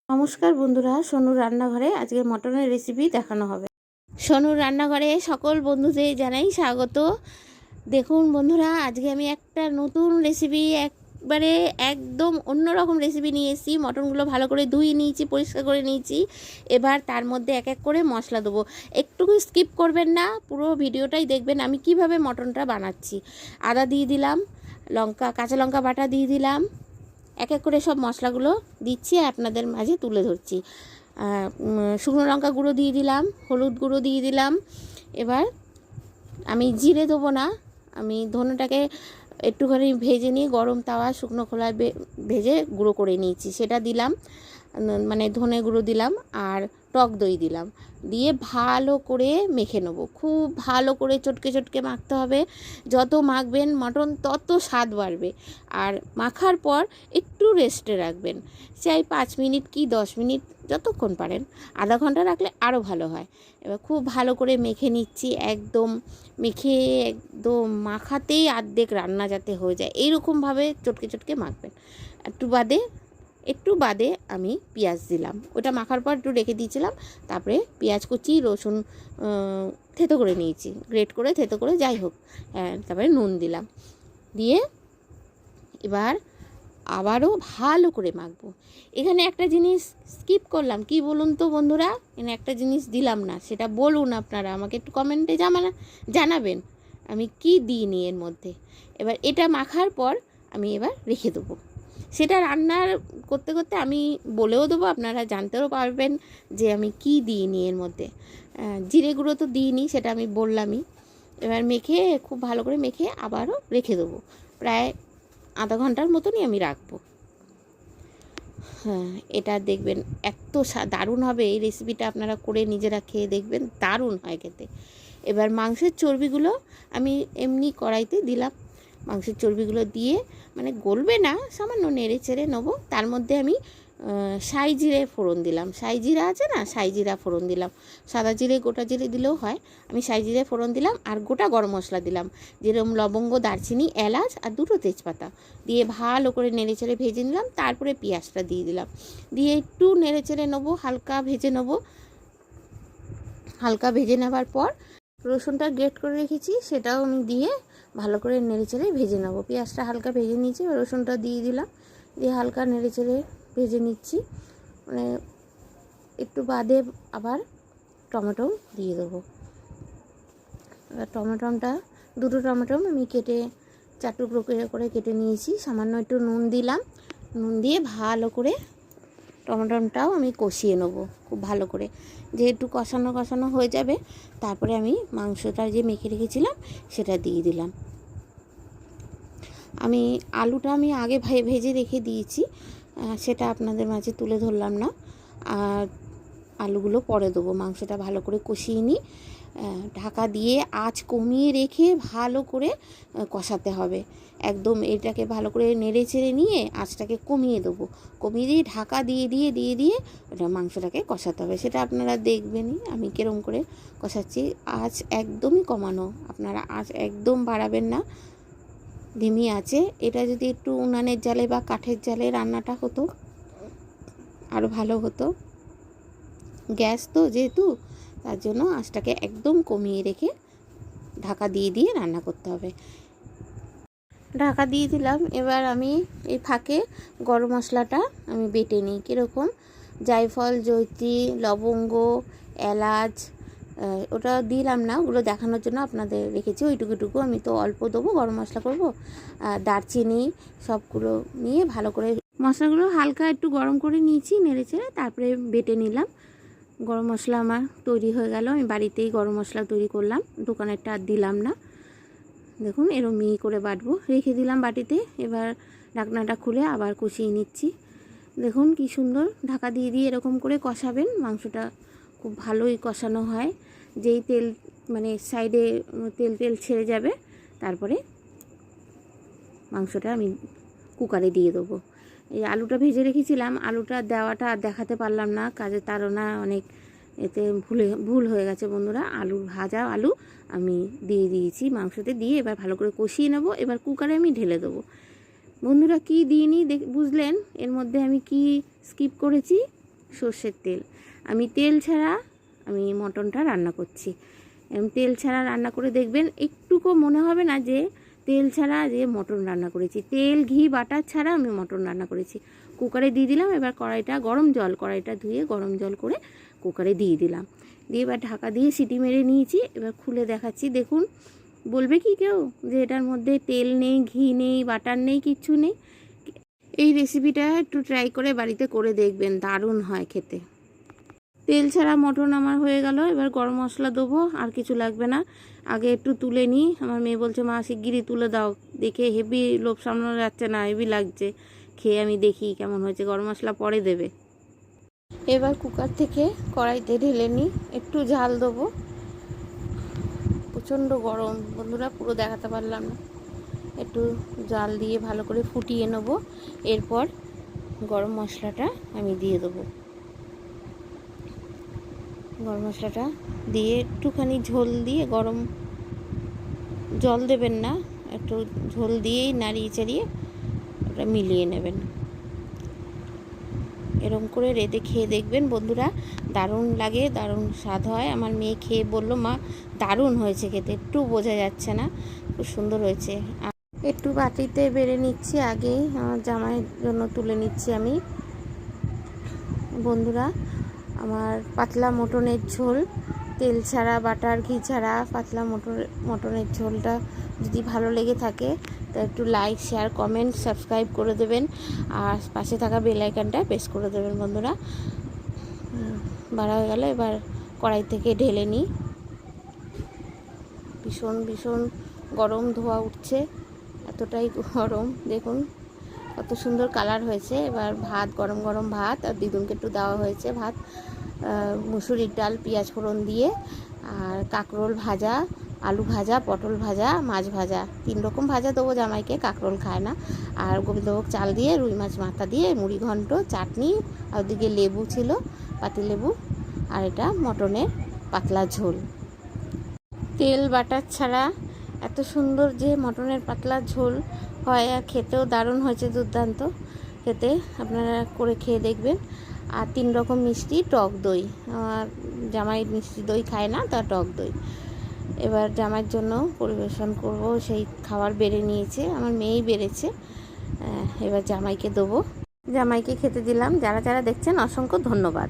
নমস্কার বন্ধুরা, সোনুর রান্নাঘরে আজকে মটনের রেসিপি দেখানো হবে। সোনুর রান্নাঘরে সকল বন্ধুদের জানাই স্বাগত। দেখুন বন্ধুরা, আজকে আমি একটা নতুন রেসিপি, একবারে একদম অন্যরকম রেসিপি নিয়ে এসেছি। মটনগুলো ভালো করে ধুয়ে নিয়েছি, পরিষ্কার করে নিয়েছি। এবার তার মধ্যে এক এক করে মশলা দেবো। একটু স্কিপ করবেন না, পুরো ভিডিওটাই দেখবেন আমি কিভাবে মটনটা বানাচ্ছি। আদা দিয়ে দিলাম, কাঁচা লঙ্কা বাটা দিয়ে দিলাম, এক এক করে সব মশলাগুলো দিচ্ছি, আপনাদের মাঝে তুলে ধরছি। শুকনো লঙ্কা গুঁড়ো দিয়ে দিলাম, হলুদ গুঁড়ো দিয়ে দিলাম। এবার আমি জিরে দেবো না, আমি ধনেটাকে একটুখানি ভেজে নিয়ে গরম তাওয়া শুকনো খোলায় ভেজে গুঁড়ো করে নিয়েছি, সেটা দিলাম। মানে ধনে গুঁড়ো দিলাম আর টক দই দিলাম, দিয়ে ভালো করে মেখে নেবো। খুব ভালো করে চটকে চটকে মাখতে হবে। যত মাখবেন মটন তত স্বাদ বাড়বে। আর মাখার পর একটু রেস্টে রাখবেন, চাই 5 মিনিট কি 10 মিনিট, যতক্ষণ পারেন। আধা ঘন্টা রাখলে আরও ভালো হয়। এবার খুব ভালো করে মেখে নিচ্ছি, একদম মেখে একদম মাখাতেই অর্ধেক রান্না যাতে হয়ে যায় এইরকমভাবে চটকে চটকে মাখবেন। একটু বাদে আমি পেঁয়াজ দিলাম, ওটা মাখার পর একটু রেখে দিয়েছিলাম। তারপরে পেঁয়াজ কুচি, রসুন থেতো করে নিয়েছি, গ্রেট করে থেতো করে, যাই হোক। তারপরে নুন দিলাম, দিয়ে এবার আবারও ভালো করে মাখবো। এখানে একটা জিনিস স্কিপ করলাম, কি বলুন তো বন্ধুরা, এখানে একটা জিনিস দিলাম না, সেটা বলুন আপনারা, আমাকে একটু কমেন্টে জানাবেন আমি কি দিইনি এর মধ্যে। এবার এটা মাখার পর আমি এবার রেখে দেবো। সেটা রান্নার করতে করতে আমি বলেও দেবো, আপনারা জানতেও পারবেন যে আমি কি দিইনি এর মধ্যে। জিরে গুঁড়ো তো দিইনি, সেটা আমি বললামই। এবার মেখে খুব ভালো করে মেখে আবারও রেখে দেবো, প্রায় আধা ঘন্টার মতনই আমি রাখবো। হ্যাঁ, এটা দেখবেন এত দারুণ হবে এই রেসিপিটা, আপনারা করে নিজেরা খেয়ে দেখবেন, দারুণ হয় খেতে। এবার মাংসের চর্বিগুলো আমি এমনি কড়াইতে দিলাম। মাংসের চর্বিগুলো দিয়ে, মানে গলবে না, সামান্য নেড়ে চেড়ে নেবো। তার মধ্যে আমি সাই জিরে ফোড়ন দিলাম, সাই জিরা আছে না, সাই জিরা ফোড়ন দিলাম। সাদা জিরে গোটা জিরে দিলেও হয়, আমি সাই জিরে ফোড়ন দিলাম। আর গোটা গরম মশলা দিলাম, যেরকম লবঙ্গ, দারচিনি, এলাচ আর 2টো তেজপাতা দিয়ে ভালো করে নেড়ে চেড়ে ভেজে নিলাম। তারপরে পেঁয়াজটা দিয়ে দিলাম, দিয়ে একটু নেড়ে চেড়ে নেবো, হালকা ভেজে নেবো। হালকা ভেজে নেবার পর রসুনটা গ্রেট করে রেখেছি, সেটাও আমি দিয়ে ভালো করে নেড়ে চেড়ে ভেজে নেব। পেঁয়াজটা হালকা ভেজে নিয়েছি, রসুনটা দিয়ে দিলাম, দিয়ে হালকা নেড়ে চেড়ে ভেজে নিচ্ছি। মানে একটু বাদে আবার টমেটো দিয়ে দেবো। এবার টমেটোটা 2টো টমেটো আমি কেটে 4 টুকরো করে কেটে নিয়েছি। সামান্য একটু নুন দিলাম, নুন দিয়ে ভালো করে টমেটোটাও আমি কষিয়ে নেব খুব ভালো করে। যেহেতু কষানো হয়ে যাবে, তারপরে আমি মাংসটা যে মেখে রেখেছিলাম সেটা দিয়ে দিলাম। আলুটা আমি আগে ভেজে রেখে দিয়েছি, সেটা আপনাদের মাঝে তুলে ধরলাম না। আর আলুগুলো পরে দেবো। মাংসটা ভালো করে কষিয়ে নিই, ঢাকা দিয়ে আঁচ কমিয়ে রেখে ভালো করে কষাতে হবে। একদম এটাকে ভালো করে নেড়ে চেড়ে নিয়ে আঁচটাকে কমিয়ে দেবো, কমিয়ে দিয়ে ঢাকা দিয়ে ওটা মাংসটাকে কষাতে হবে। সেটা আপনারা দেখবেনই আমি কিরম করে কষাচ্ছি। আঁচ একদমই কমানো, আপনারা আঁচ একদম বাড়াবেন না, ধিমি আছে। এটা যদি একটু উনানের জালে বা কাঠের জালে রান্নাটা হতো আরও ভালো হতো। গ্যাস তো যেহেতু, তার জন্য আঁচটাকে একদম কমিয়ে রেখে ঢাকা দিয়ে রান্না করতে হবে। ঢাকা দিয়ে দিলাম। এবার আমি এই ফাঁকে গরম মশলাটা আমি বেটে নিই। কীরকম, জায়ফল, জয়ত্রী, লবঙ্গ, এলাচ, ওটা দিলাম না, ওগুলো দেখানোর জন্য আপনাদের রেখেছি। ওইটুকু আমি তো অল্প দেবো, গরম মশলা করবো। দারচিনি সবগুলো নিয়ে ভালো করে মশলাগুলো হালকা একটু গরম করে নিয়েছি, নেড়ে চেড়ে তারপরে বেটে নিলাম। গরম মশলা আমার তৈরি হয়ে গেল। আমি বাড়িতেই গরম মশলা তৈরি করলাম, দোকানেরটা আর দিলাম না। দেখুন এরকম মিহি করে বাটবো, রেখে দিলাম বাটিতে। এবার ঢাকনাটা খুলে আবার কষিয়ে নিচ্ছি। দেখুন কি সুন্দর, ঢাকা দিয়ে এরকম করে কষাবেন। মাংসটা খুব ভালোই কষানো হয়। যেই তেল, মানে সাইডে তেল ছেড়ে যাবে, তারপরে মাংসটা আমি কুকারে দিয়ে দেবো। এই আলুটা ভেজে রেখেছিলাম, আলুটা দেওয়াটা আর দেখাতে পারলাম না, কাজের তাড়না অনেক, এতে ভুল হয়ে গেছে বন্ধুরা। ভাজা আলু আমি দিয়ে দিয়েছি মাংসতে, দিয়ে এবার ভালো করে কষিয়ে নেব। এবার কুকারে আমি ঢেলে দেবো। বন্ধুরা কি দিইনি বুঝলেন এর মধ্যে আমি কি স্কিপ করেছি? সর্ষের তেল। আমি তেল ছাড়া আমি মটনটা রান্না করছি। তেল ছাড়া রান্না করে দেখবেন, একটুকু মনে হবে না যে তেল ছাড়া যে মটন রান্না করেছি। তেল ঘি বাটার ছাড়া আমি মটন রান্না করেছি। কুকারে দিয়ে দিলাম, এবার কড়াইটা কড়াইটা ধুয়ে গরম জল করে কুকারে দিয়ে দিলাম, দিয়ে এবার ঢাকা দিয়ে সিটি মেরে নিয়েছি। এবার খুলে দেখাচ্ছি, দেখুন। বলবে কি কেউ যে এটার মধ্যে তেল নেই, ঘি নেই, বাটার নেই, কিচ্ছু নেই? এই রেসিপিটা একটু ট্রাই করে বাড়িতে করে দেখবেন, দারুণ হয় খেতে। তেল ছাড়া মটন আমার হয়ে গেল। এবার গরম মশলা দেবো, আর কিছু লাগবে না। আগে একটু তুলে নিই। আমার মেয়ে বলছে মা শিগগিরই তুলে দাও, দেখে হেভি লোভ সামলানো যাচ্ছে না, হেভি লাগছে। খেয়ে আমি দেখি কেমন হয়েছে, গরম মশলা পরে দেবে। এবার কুকার থেকে কড়াইতে ঢেলে নিই, একটু ঝাল দেবো। প্রচণ্ড গরম বন্ধুরা, পুরো দেখাতে পারলাম না। একটু জাল দিয়ে ভালো করে ফুটিয়ে নেব। এরপর গরম মশলাটা আমি দিয়ে দেবো। গরম মশলাটা দিয়ে একটুখানি ঝোল দিয়ে, গরম জল দেবেন না, একটু ঝোল দিয়েই নাড়িয়ে চাড়িয়ে ওটা মিলিয়ে নেবেন। এরকম করে রেঁধে খেয়ে দেখবেন বন্ধুরা, দারুণ লাগে, দারুণ স্বাদ হয়। আমার মেয়ে খেয়ে বলল মা দারুণ হয়েছে খেতে, একটু বোঝা যাচ্ছে না, খুব সুন্দর হয়েছে। একটু বাটিতে বেড়ে নিচ্ছি, আগে আমার জামাইয়ের জন্য তুলে নিচ্ছি আমি। বন্ধুরা, আমার পাতলা মটনের ঝোল, তেল ছাড়া, বাটার ঘি ছাড়া পাতলা মটনের ঝোলটা যদি ভালো লেগে থাকে তা একটু লাইক, শেয়ার, কমেন্ট, সাবস্ক্রাইব করে দেবেন, আর পাশে থাকা বেল আইকনটা প্রেস করে দেবেন বন্ধুরা। বাড়া হয়ে গেল, এবার কড়াই থেকে ঢেলে নিই। ভীষণ ভীষণ গরম, ধোঁয়া উঠছে, এতটাই গরম। দেখুন কত সুন্দর কালার হয়েছে। এবার ভাত, গরম গরম ভাত, আর দিদুনকে একটু দেওয়া হয়েছে ভাত, মুসুরির ডাল, পেঁয়াজ ফোড়ন দিয়ে, আর কাঁকরোল ভাজা, আলু ভাজা, পটল ভাজা, মাছ ভাজা, 3 রকম ভাজা দেবো জামাইকে, কাঁকরোল খায় না। আর গোবিন্দভোগ চাল দিয়ে, রুই মাছ মাথা দিয়ে, মুড়ি ঘন্ট, চাটনি, আর ওদিকে লেবু ছিল, পাতিলেবু, আর এটা মটনের পাতলা ঝোল। তেল বাটার ছাড়া এত সুন্দর যে মটনের পাতলা ঝোল হয়, আর খেতেও দারুণ হয়েছে, দুর্দান্ত খেতে। আপনারা করে খেয়ে দেখবেন। আর 3 রকম মিষ্টি, টক দই। আমার জামাই মিষ্টি দই খায় না, তা টক দই। এবার জামাইয়ের জন্য পরিবেশন করব, সেই খাবার বেড়ে নিয়েছে, আমার মেয়েই বেড়েছে। এবার জামাইকে দেবো, জামাইকে খেতে দিলাম। যারা যারা দেখছেন অসংখ্য ধন্যবাদ।